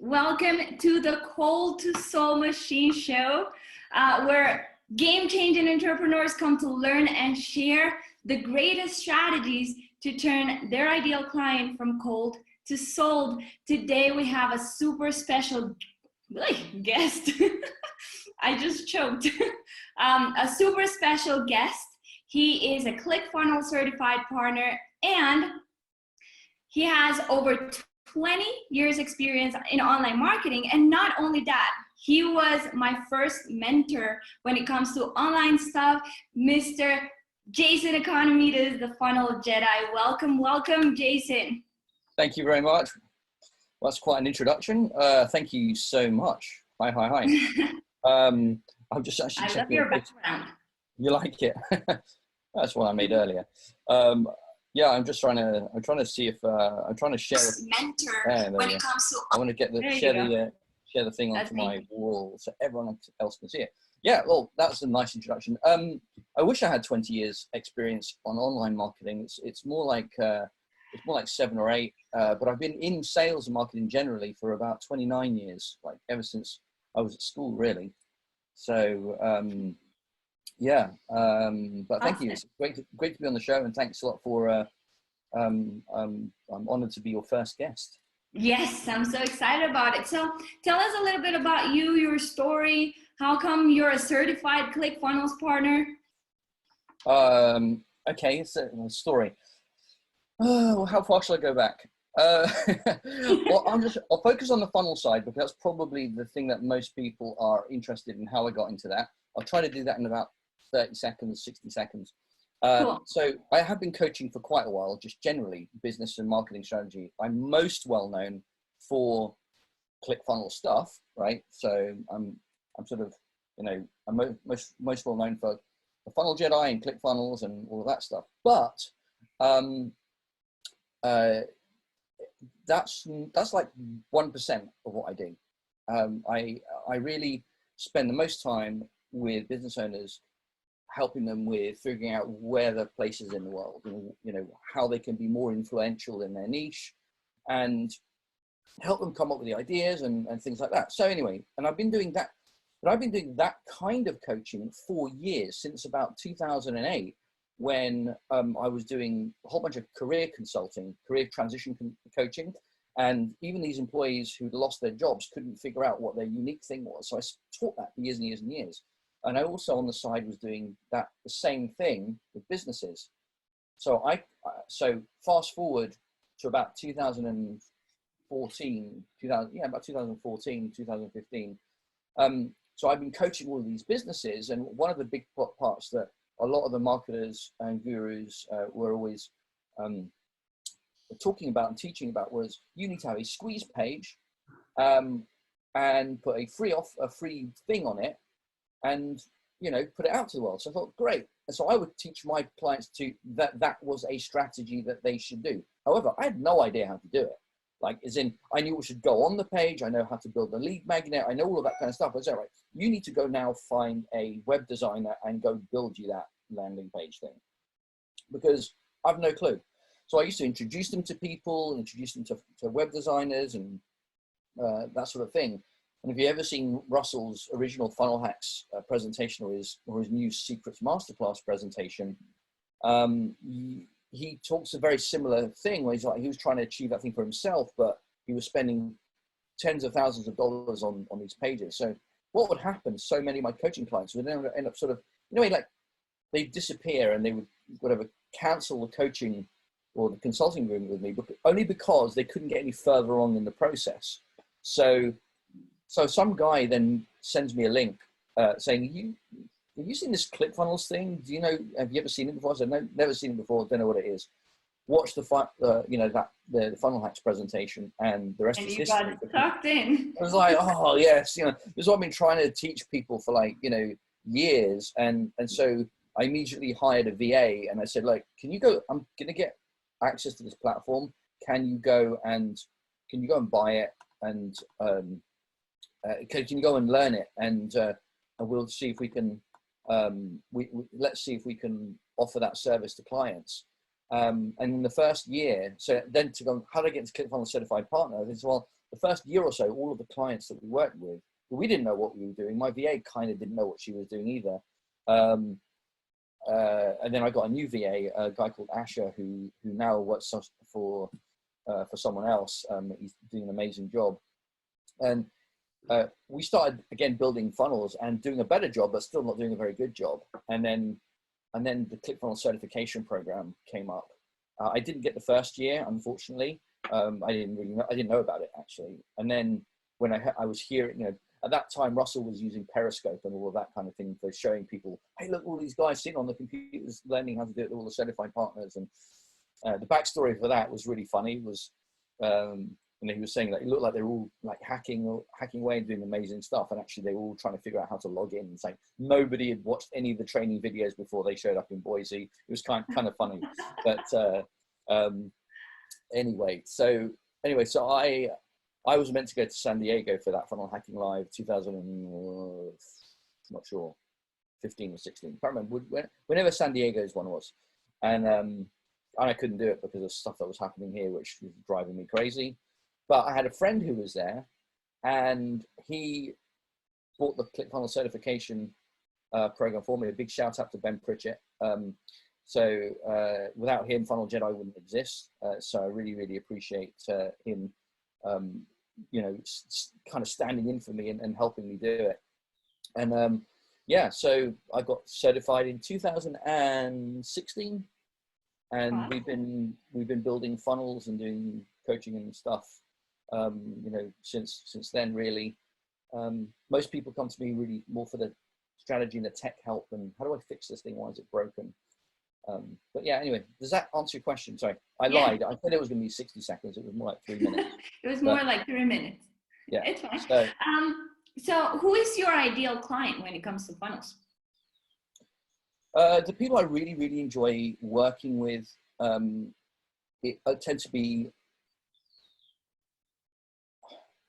Welcome to the Cold to Soul Machine Show, where game-changing entrepreneurs come to learn and share the greatest strategies to turn their ideal client from cold to sold. Today we have a super special guest. I just choked. A super special guest. He is a ClickFunnels certified partner, and he has over 20 years experience in online marketing. And not only that, he was my first mentor when it comes to online stuff. Mr. Jason Economides, the Funnel Jedi. Welcome, Jason. Thank you very much. Well, that's quite an introduction. Thank you so much. Hi. I'm just actually checking. I love your background. You like it? That's what I made earlier. Yeah, I'm trying to see if I'm trying to share a mentor when it comes to. I want to get the share the thing onto my wall so everyone else can see it. Yeah, well, that's a nice introduction. I wish I had 20 years experience on online marketing. It's more like 7 or 8. But I've been in sales and marketing generally for about 29 years, like ever since I was at school, really. So but thank you. It's great to be on the show, and thanks a lot for I'm honored to be your first guest. Yes, I'm so excited about it. So tell us a little bit about you, your story. How come you're a certified ClickFunnels partner? Okay, so a story. Oh, how far shall I go back? Well, I'll focus on the funnel side because that's probably the thing that most people are interested in, how I got into that. I'll try to do that in about 30 seconds, 60 seconds. Cool. So I have been coaching for quite a while, just generally business and marketing strategy. I'm most well known for ClickFunnels stuff, right? So I'm sort of, I'm most well known for the Funnel Jedi and ClickFunnels and all of that stuff. But that's like 1% of what I do. I really spend the most time with business owners, helping them with figuring out where the places in the world, how they can be more influential in their niche, and help them come up with the ideas and things like that. So anyway, and I've been doing that, but I've been doing that kind of coaching for years, since about 2008, when I was doing a whole bunch of career consulting, career transition coaching, and even these employees who'd lost their jobs couldn't figure out what their unique thing was. So I taught that for years and years and years. And I also on the side was doing the same thing with businesses. So so fast forward to about 2014, about 2014, 2015. So I've been coaching all of these businesses, and one of the big parts that a lot of the marketers and gurus were always talking about and teaching about was you need to have a squeeze page and put a free thing on it, and put it out to the world. So I thought, great. And so I would teach my clients that was a strategy that they should do. However, I had no idea how to do it. Like, as in, I knew what should go on the page. I know how to build a lead magnet. I know all of that kind of stuff. I said, right, you need to go now find a web designer and go build you that landing page thing, because I've no clue. So I used to introduce them to people, introduce them to web designers and that sort of thing. And if you've ever seen Russell's original Funnel Hacks presentation or his new Secrets Masterclass presentation, he talks a very similar thing where he was trying to achieve that thing for himself, but he was spending tens of thousands of dollars on these pages. So what would happen? So many of my coaching clients would end up sort of, like they'd disappear and they would cancel the coaching or the consulting room with me, but only because they couldn't get any further on in the process. So some guy then sends me a link saying, have you seen this ClickFunnels thing? Have you ever seen it before? I said, no, never seen it before. Don't know what it is. Watch the the Funnel Hacks presentation, and the rest is history. And you got sucked in. I was like, oh yes, this is what I've been trying to teach people for years. And so I immediately hired a VA, and I said, can you go? I'm gonna get access to this platform. Can you go and buy it? And can you go and learn it? And we'll see if we can. Let's see if we can offer that service to clients. And in the first year, so then to go, how do I get to ClickFunnels certified partner? I said, well, the first year or so, all of the clients that we worked with, we didn't know what we were doing. My VA kind of didn't know what she was doing either. And then I got a new VA, a guy called Asher, who now works for someone else. He's doing an amazing job. And we started again building funnels and doing a better job, but still not doing a very good job. And then the ClickFunnels certification program came up. I didn't get the first year, unfortunately. I didn't know about it actually. And then when I was hearing, you know, at that time, Russell was using Periscope and all of that kind of thing for showing people, hey, look, all these guys sitting on the computers learning how to do it, all the certified partners. And the backstory for that was really funny. Was and he was saying that it looked like they were all like hacking away and doing amazing stuff, and actually they were all trying to figure out how to log in. It's like nobody had watched any of the training videos before they showed up in Boise. It was kind of funny, but anyway, so I was meant to go to San Diego for that Funnel Hacking Live 2000, not sure, 15 or 16. I can't remember whenever San Diego's one was, and I couldn't do it because of stuff that was happening here, which was driving me crazy. But I had a friend who was there, and he bought the ClickFunnels certification program for me. A big shout out to Ben Pritchett. So without him, Funnel Jedi wouldn't exist. So I really, really appreciate him, you know, kind of standing in for me and helping me do it. And yeah, so I got certified in 2016, and Wow. we've been building funnels and doing coaching and stuff, you know, since then really. Most people come to me really more for the strategy and the tech help and how do I fix this thing? Why is it broken? But yeah, anyway, does that answer your question? Sorry, I lied. I said it was going to be 60 seconds. It was more like 3 minutes. It was more like 3 minutes. Yeah, it's fine. So who is your ideal client when it comes to funnels? The people I really, really enjoy working with, it tend to be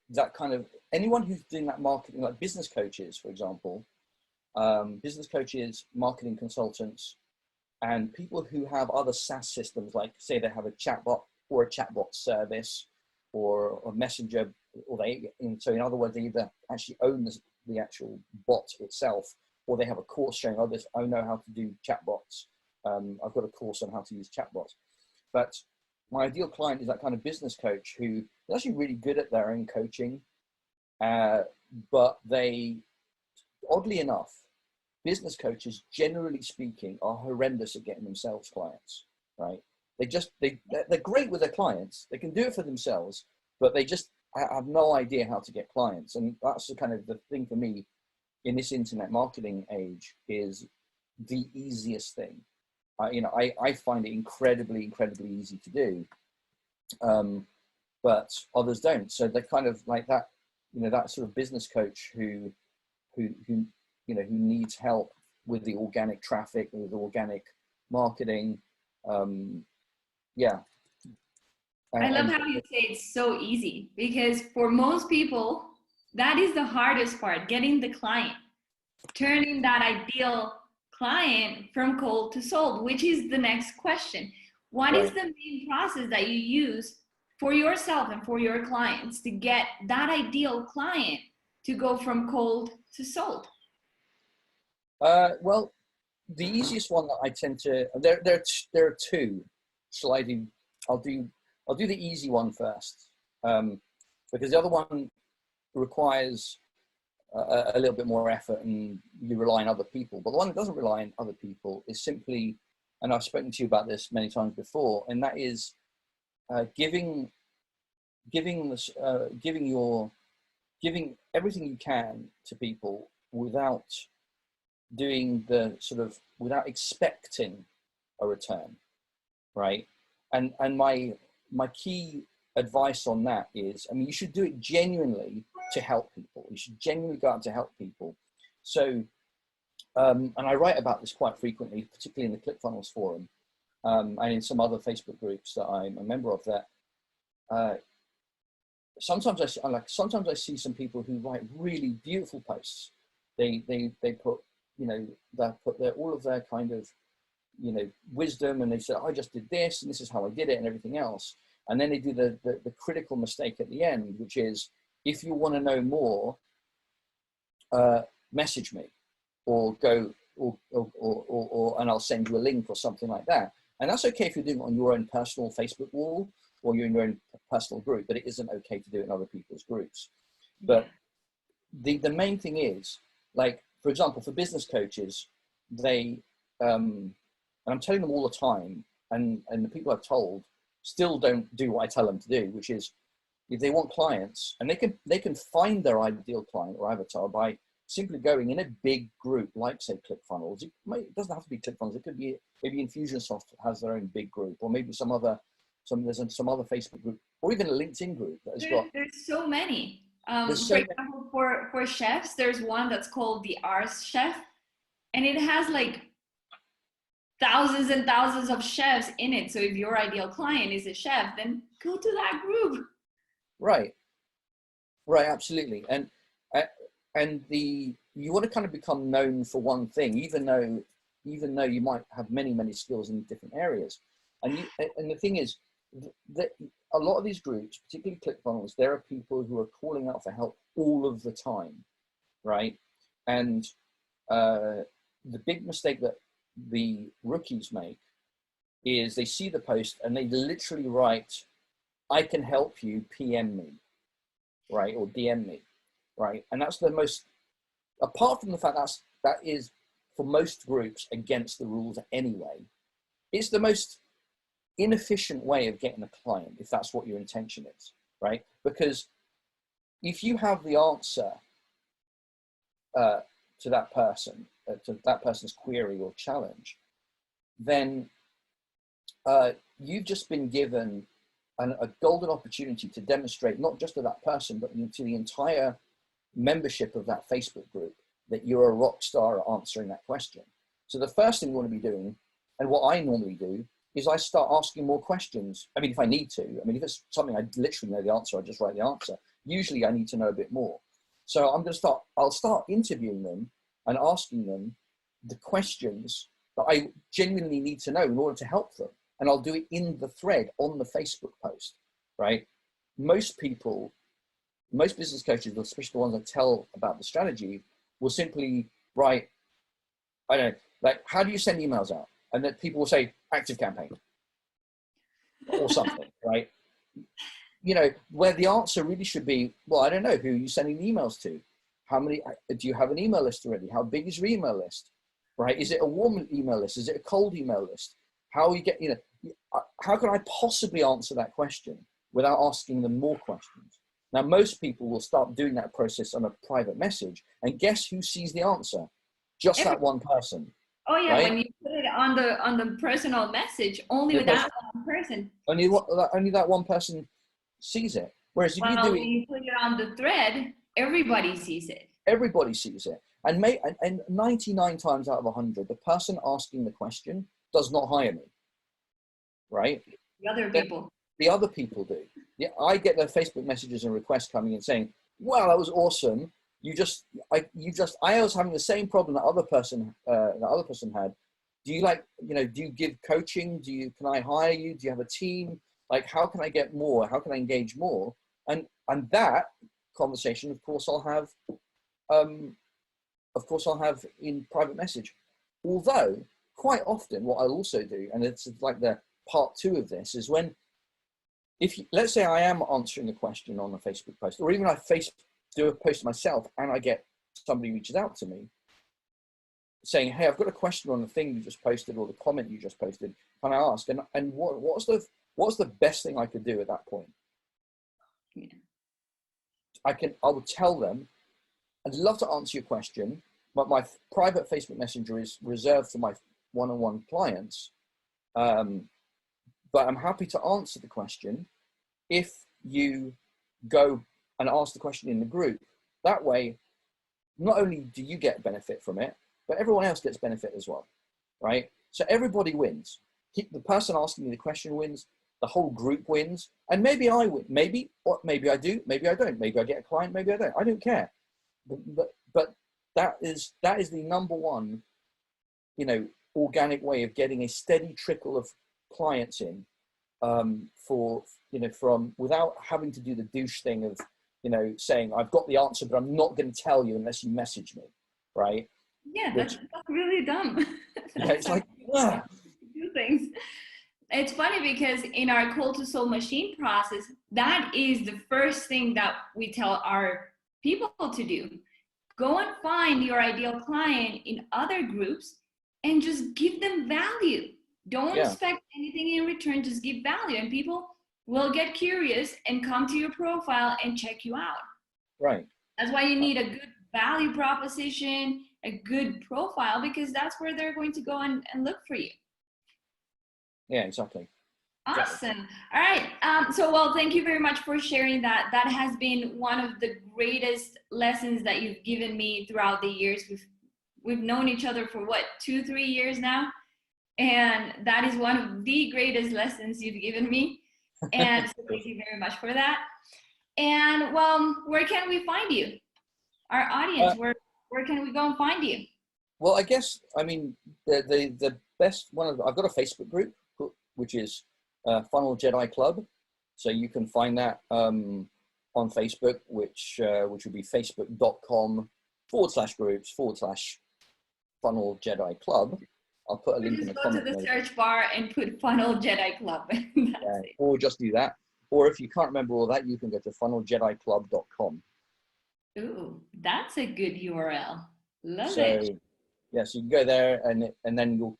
that kind of anyone who's doing that marketing, like business coaches, for example, business coaches, marketing consultants, and people who have other SaaS systems, like say they have a chatbot or a chatbot service or a messenger, or so in other words, they either actually own the actual bot itself, or they have a course showing others, I know how to do chatbots. I've got a course on how to use chatbots. But my ideal client is that kind of business coach who is actually really good at their own coaching, but they, oddly enough, business coaches, generally speaking, are horrendous at getting themselves clients, right? They're great with their clients. They can do it for themselves, but they just have no idea how to get clients. And that's the kind of the thing for me in this internet marketing age is the easiest thing. You know, I find it incredibly, incredibly easy to do, but others don't. So they're kind of like that, you know, that sort of business coach who you know, who needs help with the organic traffic, with organic marketing. Yeah. I love how you say it's so easy, because for most people, that is the hardest part, getting the client, turning that ideal client from cold to sold, which is the next question. What is the main process that you use for yourself and for your clients to get that ideal client to go from cold to sold? Well, the easiest one that I tend to, there are two. Shall I do? I'll do the easy one first, because the other one requires a little bit more effort and you rely on other people. But the one that doesn't rely on other people is simply, and I've spoken to you about this many times before, and that is giving everything you can to people without doing without expecting a return, right? And my key advice on that is, I mean, you should do it genuinely to help people. You should genuinely go out to help people. So, and I write about this quite frequently, particularly in the ClickFunnels forum, and in some other Facebook groups that I'm a member of. That sometimes I see some people who write really beautiful posts. They put, you know, they put all of their kind of, you know, wisdom, and they say, I just did this and this is how I did it and everything else. And then they do the critical mistake at the end, which is, if you want to know more, message me, or go, and I'll send you a link or something like that. And that's okay if you're doing it on your own personal Facebook wall or you're in your own personal group, but it isn't okay to do it in other people's groups. But the main thing is, like, for example, for business coaches, they, and I'm telling them all the time, and the people I've told still don't do what I tell them to do, which is, if they want clients, and they can find their ideal client or avatar by simply going in a big group, like say ClickFunnels. It doesn't have to be ClickFunnels. It could be, maybe Infusionsoft has their own big group, or maybe there's some other Facebook group, or even a LinkedIn group that has got. There's so many. For example, for chefs, there's one that's called the Ars Chef, and it has like thousands and thousands of chefs in it. So if your ideal client is a chef, then go to that group. Right, absolutely. And you want to kind of become known for one thing, even though you might have many skills in different areas. And the thing is that a lot of these groups, particularly ClickFunnels, there are people who are calling out for help all of the time, right? And the big mistake that the rookies make is they see the post and they literally write, "I can help you, PM me," right? Or DM me, right? And that's the most, apart from the fact that is for most groups against the rules anyway, it's the most inefficient way of getting a client, if that's what your intention is, right? Because if you have the answer to that person's query or challenge, then you've just been given a golden opportunity to demonstrate, not just to that person, but to the entire membership of that Facebook group, that you're a rock star at answering that question. So the first thing you want to be doing, and what I normally do, is I start asking more questions. I mean, if I need to. I mean, if it's something I literally know the answer, I just write the answer. Usually I need to know a bit more. So I'll start interviewing them and asking them the questions that I genuinely need to know in order to help them. And I'll do it in the thread on the Facebook post, right? Most business coaches, especially the ones that tell about the strategy, will simply write, I don't know, like, how do you send emails out? And then people will say, ActiveCampaign or something, right? You know, where the answer really should be, well, I don't know, who are you sending emails to? How many, do you have an email list already? How big is your email list, right? Is it a warm email list? Is it a cold email list? How are you get, you know, how can I possibly answer that question without asking them more questions? Now, most people will start doing that process on a private message, and guess who sees the answer? Just that one person. Oh yeah, right? When you put it on the personal message, only that one person. Only that one person sees it. Whereas if when you put it on the thread, everybody sees it. Everybody sees it. And 99 times out of 100, the person asking the question does not hire me, right? The other people. The other people do. Yeah, I get their Facebook messages and requests coming in saying, "Wow, that was awesome. I was having the same problem that other person had. Do you give coaching? Can I hire you? Do you have a team? Like, how can I get more? How can I engage more?" And that conversation, of course, I'll have in private message. Although quite often what I'll also do, and it's like the part 2 of this, is when, let's say I am answering a question on a Facebook post, or even I do a post myself and I get somebody reaches out to me saying, "Hey, I've got a question on the thing you just posted or the comment you just posted. Can I ask?" And what's the best thing I could do at that point? Yeah. I would tell them, "I'd love to answer your question, but my private Facebook Messenger is reserved for my one-on-one clients. But I'm happy to answer the question if you go and ask the question in the group. That way, not only do you get benefit from it, but everyone else gets benefit as well, right? So everybody wins. The person asking me the question wins, the whole group wins, and maybe I win. Maybe I do, maybe I don't. Maybe I get a client, maybe I don't. I don't care. But that is the number one, organic way of getting a steady trickle of clients in for, from without having to do the douche thing of, saying I've got the answer, but I'm not going to tell you unless you message me, right? Yeah, that's really dumb. It's like, do things. It's funny because in our Cold to Soul machine process, that is the first thing that we tell our people to do. Go and find your ideal client in other groups and just give them value. Don't expect anything in return, just give value, and people will get curious and come to your profile and check you out. Right. That's why you need a good value proposition, a good profile, because that's where they're going to go and look for you. Yeah, exactly. Awesome. All right. So, thank you very much for sharing that. That has been one of the greatest lessons that you've given me throughout the years. We've known each other for what, 2-3 years now? And that is one of the greatest lessons you've given me. And so thank you very much for that. And where can we find you? Our audience, where can we go and find you? Well, I guess, the best one, I've got a Facebook group, which is Funnel Jedi Club. So you can find that on Facebook, which would be facebook.com/groups/Funnel Jedi Club. I'll put a link in the comment. Go to the search bar and put Funnel Jedi Club. Or just do that. Or if you can't remember all that, you can go to funneljediclub.com. Ooh, that's a good URL. Love it. Yeah, so you can go there, and then you'll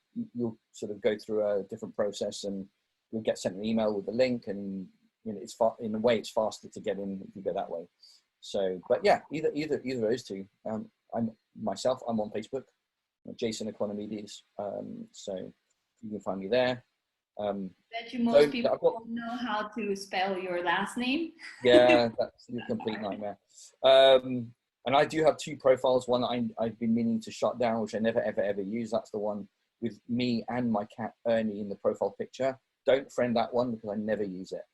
sort of go through a different process, and you'll get sent an email with the link, and it's in a way it's faster to get in if you go that way. So, but yeah, either of those two. I'm on Facebook, Jason Economides. So you can find me there. Bet you most people don't know how to spell your last name. Yeah, that's a complete nightmare. And I do have 2 profiles. One I've been meaning to shut down, which I never, ever use. That's the one with me and my cat Ernie in the profile picture. Don't friend that one because I never use it.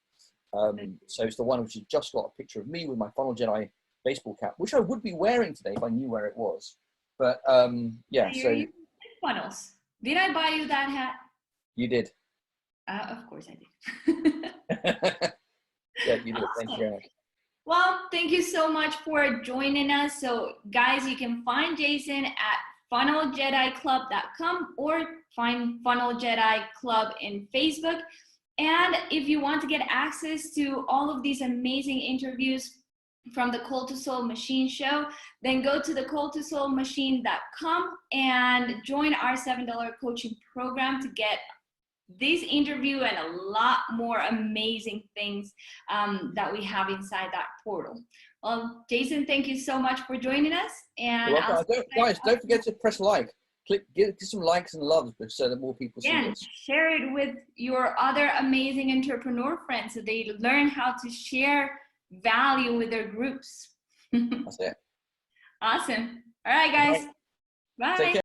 So it's the one which has just got a picture of me with my Funnel Jedi baseball cap, which I would be wearing today if I knew where it was. But yeah, so funnels. Did I buy you that hat? You did. Of course I did. Yeah, you did. Awesome. Thank you very much. Well, thank you so much for joining us. So guys, you can find Jason at funneljedi.club.com or find Funnel Jedi Club in Facebook. And if you want to get access to all of these amazing interviews from the Cold to Soul Machine show, then go to the coldtosoulmachine.com and join our $7 coaching program to get this interview and a lot more amazing things that we have inside that portal. Well, Jason, thank you so much for joining us. And guys, don't forget to press like. Give some likes and loves so that more people see this. Share it with your other amazing entrepreneur friends so they learn how to share value with their groups. That's it. Awesome. All right, guys. Bye. Take care.